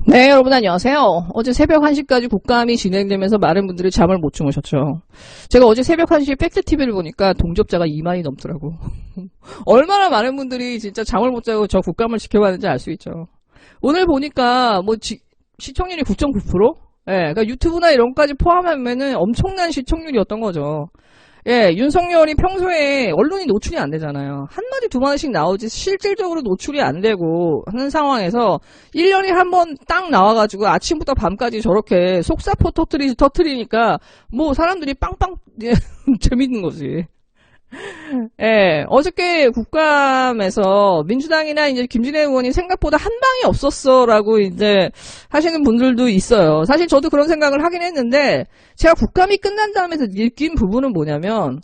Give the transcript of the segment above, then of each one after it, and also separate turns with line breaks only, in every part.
네, 여러분 안녕하세요. 어제 새벽 1시까지 국감이 진행되면서 많은 분들이 잠을 못 주무셨죠. 제가 어제 새벽 1시에 팩트TV를 보니까 동접자가 2만이 넘더라고. 얼마나 많은 분들이 진짜 잠을 못 자고 저 국감을 지켜봤는지 알 수 있죠. 오늘 보니까 시청률이 9.9%? 예, 그러니까 유튜브나 이런 것까지 포함하면은 엄청난 시청률이었던 거죠. 예, 윤석열이 평소에 언론이 노출이 안 되잖아요. 한마디 두 마디씩 나오지 실질적으로 노출이 안 되고 하는 상황에서 1년에 한 번 딱 나와가지고 아침부터 밤까지 저렇게 속사포 터트리니까 뭐 사람들이 빵빵 재밌는 거지. 예, 어저께 국감에서 민주당이나 이제 김진애 의원이 생각보다 한 방이 없었어라고 이제 하시는 분들도 있어요. 사실 저도 그런 생각을 하긴 했는데 제가 국감이 끝난 다음에서 느낀 부분은 뭐냐면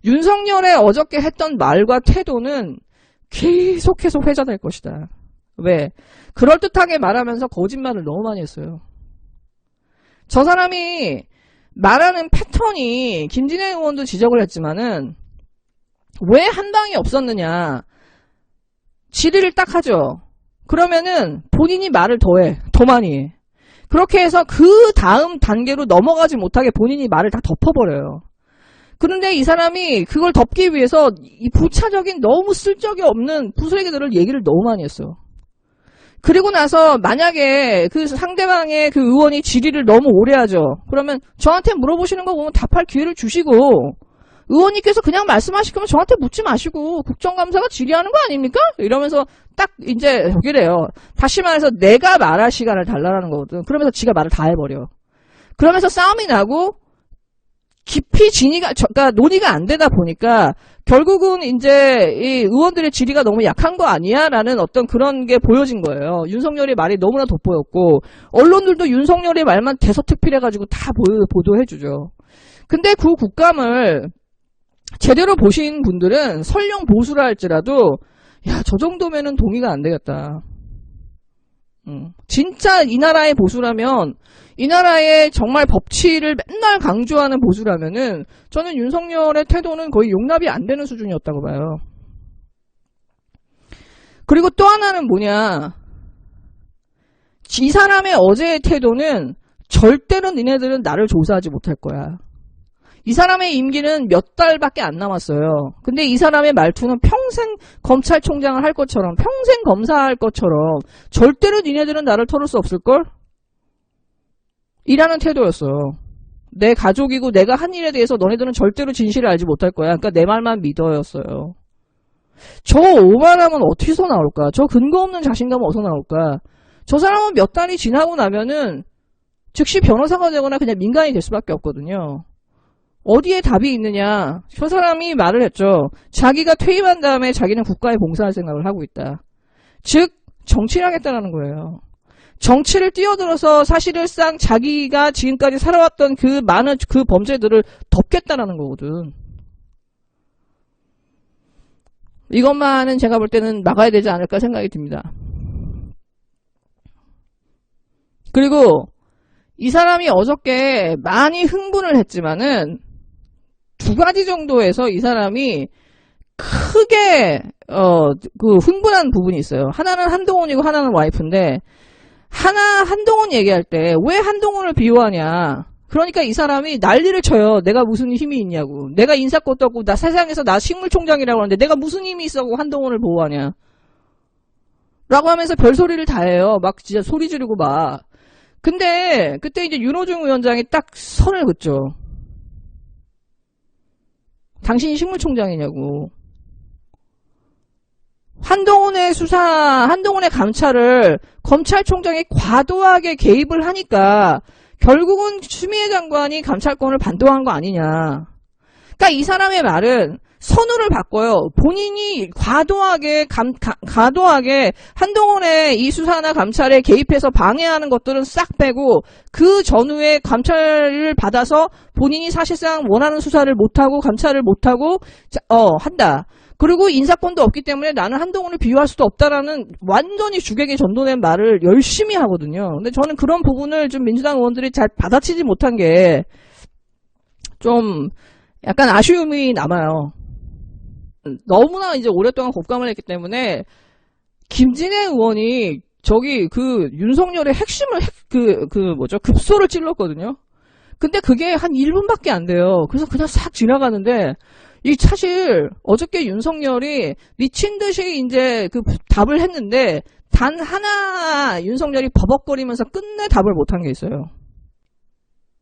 윤석열의 어저께 했던 말과 태도는 계속해서 회자될 것이다. 왜? 그럴듯하게 말하면서 거짓말을 너무 많이 했어요. 저 사람이 말하는 패턴이 김진애 의원도 지적을 했지만은 왜 한 방이 없었느냐. 질의를 딱 하죠. 그러면은 본인이 말을 더 많이 해. 그렇게 해서 그 다음 단계로 넘어가지 못하게 본인이 말을 다 덮어버려요. 그런데 이 사람이 그걸 덮기 위해서 이 부차적인 너무 쓸적이 없는 부스레기들을 얘기를 너무 많이 했어. 그리고 나서 만약에 그 상대방의 그 의원이 질의를 너무 오래 하죠. 그러면 저한테 물어보시는 거 보면 답할 기회를 주시고 의원님께서 그냥 말씀하실 거면 저한테 묻지 마시고 국정감사가 질의하는 거 아닙니까? 이러면서 딱 이제 여기래요. 다시 말해서 내가 말할 시간을 달라는 거거든. 그러면서 지가 말을 다 해버려. 그러면서 싸움이 나고 깊이 그러니까 논의가 안 되다 보니까 결국은 이제 이 의원들의 질의가 너무 약한 거 아니야? 라는 어떤 그런 게 보여진 거예요. 윤석열의 말이 너무나 돋보였고 언론들도 윤석열의 말만 대서특필해가지고 다 보도해주죠. 근데 그 국감을 제대로 보신 분들은 설령 보수라 할지라도 야, 저 정도면은 동의가 안 되겠다. 진짜 이 나라의 보수라면 이 나라의 정말 법치를 맨날 강조하는 보수라면은 저는 윤석열의 태도는 거의 용납이 안 되는 수준이었다고 봐요. 그리고 또 하나는 뭐냐. 이 사람의 어제의 태도는 절대로 니네들은 나를 조사하지 못할 거야. 이 사람의 임기는 몇 달밖에 안 남았어요. 근데 이 사람의 말투는 평생 검찰총장을 할 것처럼 평생 검사할 것처럼 절대로 니네들은 나를 털을 수 없을걸? 이라는 태도였어. 내 가족이고 내가 한 일에 대해서 너네들은 절대로 진실을 알지 못할 거야. 그러니까 내 말만 믿어였어요. 저 오만함은 어디서 나올까? 저 근거 없는 자신감은 어디서 나올까? 저 사람은 몇 달이 지나고 나면은 즉시 변호사가 되거나 그냥 민간이 될 수밖에 없거든요. 어디에 답이 있느냐. 저 사람이 말을 했죠. 자기가 퇴임한 다음에 자기는 국가에 봉사할 생각을 하고 있다. 즉 정치를 하겠다는 거예요. 정치를 뛰어들어서 사실상 자기가 지금까지 살아왔던 그 많은 그 범죄들을 덮겠다는 거거든. 이것만은 제가 볼 때는 막아야 되지 않을까 생각이 듭니다. 그리고 이 사람이 어저께 많이 흥분을 했지만은 두 가지 정도에서 이 사람이 크게 그 흥분한 부분이 있어요. 하나는 한동훈이고 하나는 와이프인데 한동훈 얘기할 때 왜 한동훈을 비호하냐. 그러니까 이 사람이 난리를 쳐요. 내가 무슨 힘이 있냐고. 내가 인사권도 없고 나 세상에서 나 식물총장이라고 하는데 내가 무슨 힘이 있어고 한동훈을 보호하냐. 라고 하면서 별소리를 다 해요. 막 진짜 소리 지르고 막. 근데 그때 이제 윤호중 위원장이 딱 선을 긋죠. 당신이 식물총장이냐고. 한동훈의 한동훈의 감찰을 검찰총장이 과도하게 개입을 하니까 결국은 추미애 장관이 감찰권을 반동한 거 아니냐. 그러니까 이 사람의 말은 선우를 바꿔요. 본인이 과도하게 한동훈의 이 수사나 감찰에 개입해서 방해하는 것들은 싹 빼고 그 전후에 감찰을 받아서 본인이 사실상 원하는 수사를 못하고 감찰을 못하고 한다. 그리고 인사권도 없기 때문에 나는 한동훈을 비호할 수도 없다라는 완전히 주객에 전도된 말을 열심히 하거든요. 근데 저는 그런 부분을 좀 민주당 의원들이 잘 받아치지 못한 게 좀 약간 아쉬움이 남아요. 너무나 이제 오랫동안 국감을 했기 때문에 김진애 의원이 윤석열의 핵심을, 급소를 찔렀거든요. 근데 그게 한 1분밖에 안 돼요. 그래서 그냥 싹 지나가는데, 사실, 어저께 윤석열이 미친 듯이 이제 답을 했는데, 단 하나 윤석열이 버벅거리면서 끝내 답을 못한 게 있어요.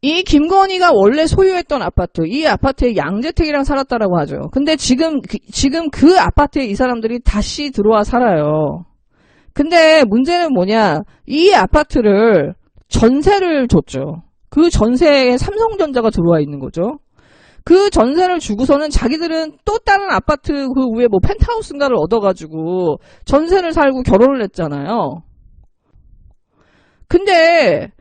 이 김건희가 원래 소유했던 아파트, 이 아파트에 양재택이랑 살았다라고 하죠. 근데 지금 그 아파트에 이 사람들이 다시 들어와 살아요. 근데 문제는 뭐냐, 이 아파트를 전세를 줬죠. 그 전세에 삼성전자가 들어와 있는 거죠. 그 전세를 주고서는 자기들은 또 다른 아파트 그 위에 뭐 펜트하우스인가를 얻어가지고 전세를 살고 결혼을 했잖아요. 근데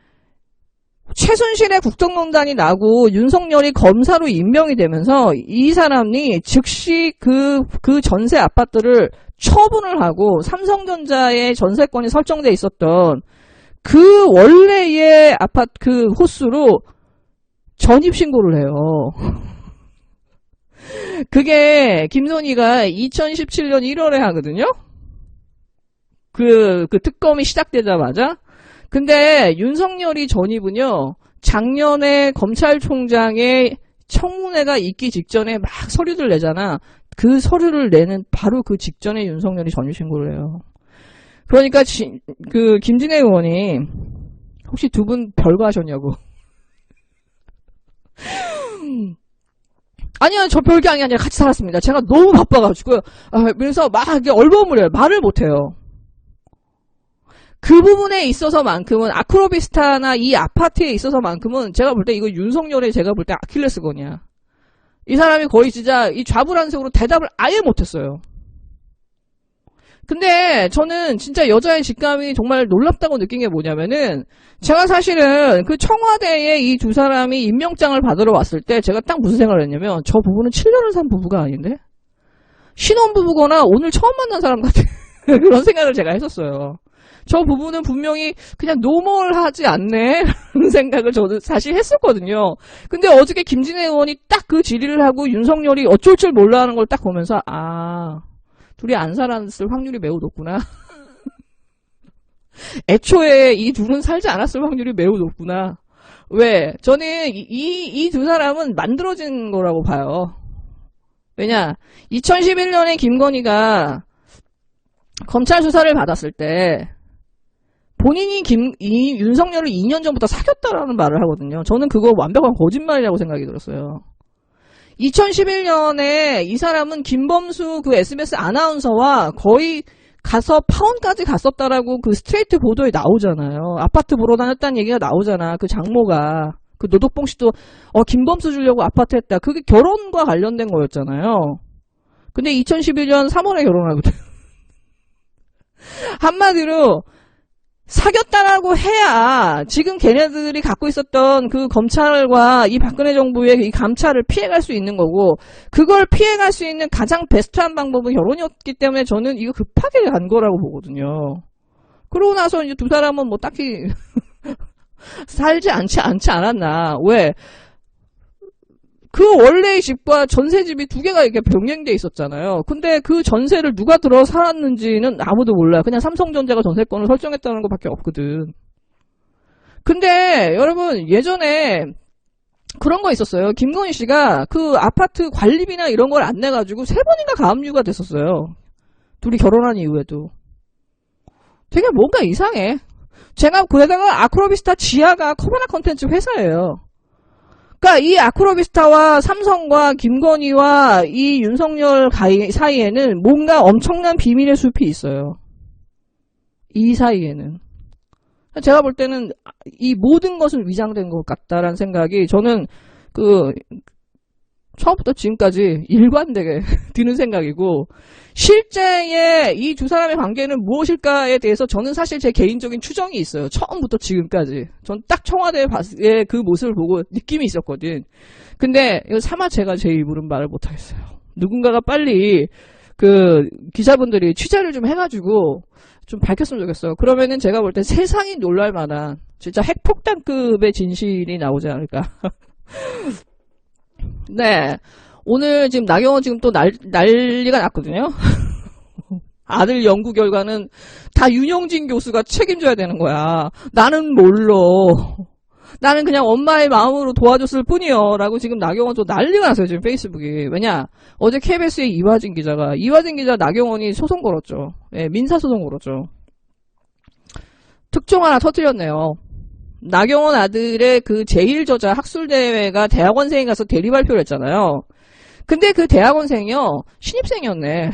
최순실의 국정농단이 나고 윤석열이 검사로 임명이 되면서 이 사람이 즉시 그 전세 아파트를 처분을 하고 삼성전자의 전세권이 설정돼 있었던 그 원래의 아파트 그 호수로 전입신고를 해요. 그게 김건희가 2017년 1월에 하거든요. 그 특검이 시작되자마자. 근데 윤석열이 전입은요, 작년에 검찰총장의 청문회가 있기 직전에 막 서류들 내잖아. 그 서류를 내는 바로 그 직전에 윤석열이 전입신고를 해요. 그러니까 김진애 의원이 혹시 두 분 별거 하셨냐고. 아니요, 저 별게 아니라 같이 살았습니다. 제가 너무 바빠가지고, 그래서 막 얼버무려요. 말을 못해요. 그 부분에 있어서만큼은, 아크로비스타나 이 아파트에 있어서만큼은, 제가 볼 때 이거 윤석열의 제가 볼 때 아킬레스건이야. 이 사람이 거의 진짜 이 좌불안석으로 대답을 아예 못했어요. 근데 저는 진짜 여자의 직감이 정말 놀랍다고 느낀 게 뭐냐면은, 제가 사실은 그 청와대에 이 두 사람이 임명장을 받으러 왔을 때 제가 딱 무슨 생각을 했냐면, 저 부부는 7년을 산 부부가 아닌데? 신혼부부거나 오늘 처음 만난 사람 같은 그런 생각을 제가 했었어요. 저 부부는 분명히 그냥 노멀하지 않네? 라는 생각을 저도 사실 했었거든요. 근데 어저께 김진애 의원이 딱 그 질의를 하고 윤석열이 어쩔 줄 몰라 하는 걸 딱 보면서, 둘이 안 살았을 확률이 매우 높구나. 애초에 이 둘은 살지 않았을 확률이 매우 높구나. 왜? 저는 이 두 사람은 만들어진 거라고 봐요. 왜냐? 2011년에 김건희가 검찰 수사를 받았을 때 본인이 이 윤석열을 2년 전부터 사귀었다라는 말을 하거든요. 저는 그거 완벽한 거짓말이라고 생각이 들었어요. 2011년에 이 사람은 김범수 그 SBS 아나운서와 거의 가서 파혼까지 갔었다라고 그 스트레이트 보도에 나오잖아요. 아파트 보러 다녔다는 얘기가 나오잖아. 그 장모가. 그 노덕봉 씨도 김범수 주려고 아파트 했다. 그게 결혼과 관련된 거였잖아요. 근데 2011년 3월에 결혼하거든. 한마디로 사귀었다라고 해야 지금 걔네들이 갖고 있었던 그 검찰과 이 박근혜 정부의 이 감찰을 피해갈 수 있는 거고, 그걸 피해갈 수 있는 가장 베스트한 방법은 결혼이었기 때문에 저는 이거 급하게 간 거라고 보거든요. 그러고 나서 이제 두 사람은 뭐 딱히 살지 않지 않았나. 왜? 그 원래의 집과 전세집이 두 개가 이렇게 병행돼 있었잖아요. 근데 그 전세를 누가 들어 살았는지는 아무도 몰라요. 그냥 삼성전자가 전세권을 설정했다는 것밖에 없거든. 근데 여러분, 예전에 그런 거 있었어요. 김건희 씨가 그 아파트 관리비나 이런 걸 안 내가지고 3번인가 가압류가 됐었어요. 둘이 결혼한 이후에도. 되게 뭔가 이상해. 제가 그러다가 아크로비스타 지하가 코바나 컨텐츠 회사예요. 그러니까 이 아크로비스타와 삼성과 김건희와 이 윤석열 사이에는 뭔가 엄청난 비밀의 숲이 있어요. 이 사이에는. 제가 볼 때는 이 모든 것은 위장된 것 같다라는 생각이 저는 처음부터 지금까지 일관되게 드는 생각이고, 실제의 이 두 사람의 관계는 무엇일까에 대해서 저는 사실 제 개인적인 추정이 있어요. 처음부터 지금까지. 전 딱 청와대의 그 모습을 보고 느낌이 있었거든. 근데 이거 차마 제가 제 입으로는 말을 못하겠어요. 누군가가 빨리 기자분들이 취재를 좀 해가지고 좀 밝혔으면 좋겠어요. 그러면은 제가 볼 때 세상이 놀랄 만한 진짜 핵폭탄급의 진실이 나오지 않을까. 네. 오늘 지금 나경원 지금 또 난리가 났거든요. 아들 연구 결과는 다 윤영진 교수가 책임져야 되는 거야. 나는 몰라. 나는 그냥 엄마의 마음으로 도와줬을 뿐이요. 라고 지금 나경원 또 난리가 났어요. 지금 페이스북이. 왜냐? 어제 KBS의 이화진 기자 나경원이 소송 걸었죠. 예, 민사소송 걸었죠. 특종 하나 터뜨렸네요. 나경원 아들의 그 제1저자 학술대회가 대학원생이 가서 대리발표를 했잖아요. 근데 그 대학원생이요, 신입생이었네.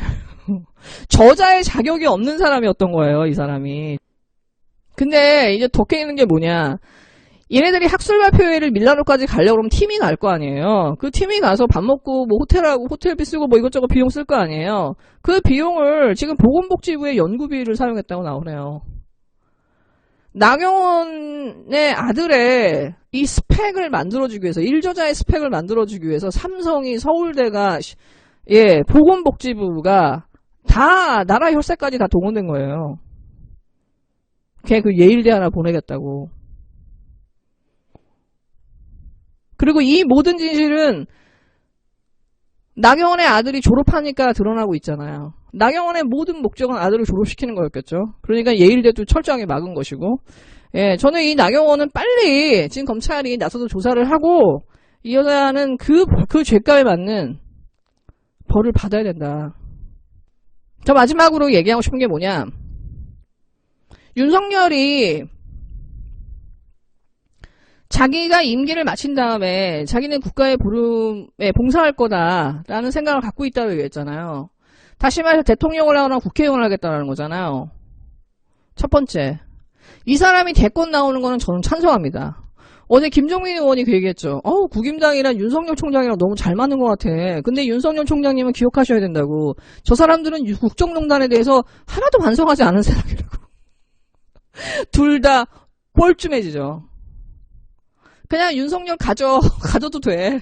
저자의 자격이 없는 사람이었던 거예요, 이 사람이. 근데 이제 더 깨는 게 뭐냐. 얘네들이 학술발표회를 밀라노까지 가려고 그러면 팀이 갈 거 아니에요. 그 팀이 가서 밥 먹고 뭐 호텔비 쓰고 뭐 이것저것 비용 쓸 거 아니에요. 그 비용을 지금 보건복지부의 연구비를 사용했다고 나오네요. 나경원의 아들의 이 스펙을 만들어주기 위해서, 1저자의 스펙을 만들어주기 위해서 삼성이, 서울대가, 예, 보건복지부가 다 나라 혈세까지 다 동원된 거예요. 걔 그 예일대 하나 보내겠다고. 그리고 이 모든 진실은 나경원의 아들이 졸업하니까 드러나고 있잖아요. 나경원의 모든 목적은 아들을 졸업시키는 거였겠죠. 그러니까 예일대도 철저하게 막은 것이고, 예, 저는 이 나경원은 빨리 지금 검찰이 나서서 조사를 하고 이 여자는 그 죄값에 맞는 벌을 받아야 된다. 저 마지막으로 얘기하고 싶은 게 뭐냐. 윤석열이 자기가 임기를 마친 다음에 자기는 국가의 부름에 봉사할 거다라는 생각을 갖고 있다고 얘기했잖아요. 다시 말해서 대통령을 하거나 국회의원을 하겠다는 거잖아요. 첫 번째, 이 사람이 대권 나오는 거는 저는 찬성합니다. 어제 김종민 의원이 그 얘기했죠. 국임당이랑 윤석열 총장이랑 너무 잘 맞는 것 같아. 근데 윤석열 총장님은 기억하셔야 된다고. 저 사람들은 국정농단에 대해서 하나도 반성하지 않은 사람이라고. 둘 다 뻘쭘해지죠. 그냥 윤석열 가져도 돼.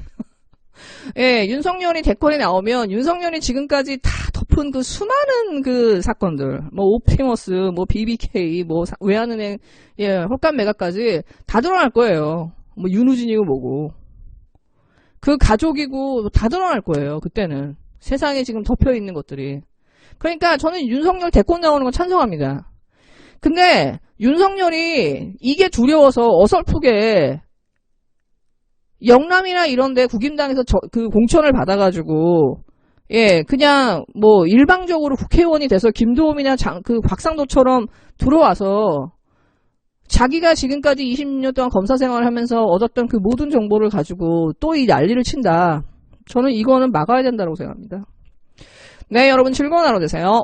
예, 윤석열이 대권에 나오면 윤석열이 지금까지 다 덮은 그 수많은 그 사건들, 뭐 옵티머스, 뭐 BBK, 뭐 외환은행, 예, 헐값 매각까지 다 드러날 거예요. 뭐 윤우진이고 뭐고. 그 가족이고 다 드러날 거예요. 그때는. 세상에 지금 덮여 있는 것들이. 그러니까 저는 윤석열 대권 나오는 건 찬성합니다. 근데 윤석열이 이게 두려워서 어설프게 영남이나 이런데 국임당에서 그 공천을 받아가지고, 예, 그냥 뭐 일방적으로 국회의원이 돼서 김도움이나 그 곽상도처럼 들어와서 자기가 지금까지 20년 동안 검사 생활을 하면서 얻었던 그 모든 정보를 가지고 또 이 난리를 친다. 저는 이거는 막아야 된다고 생각합니다. 네, 여러분 즐거운 하루 되세요.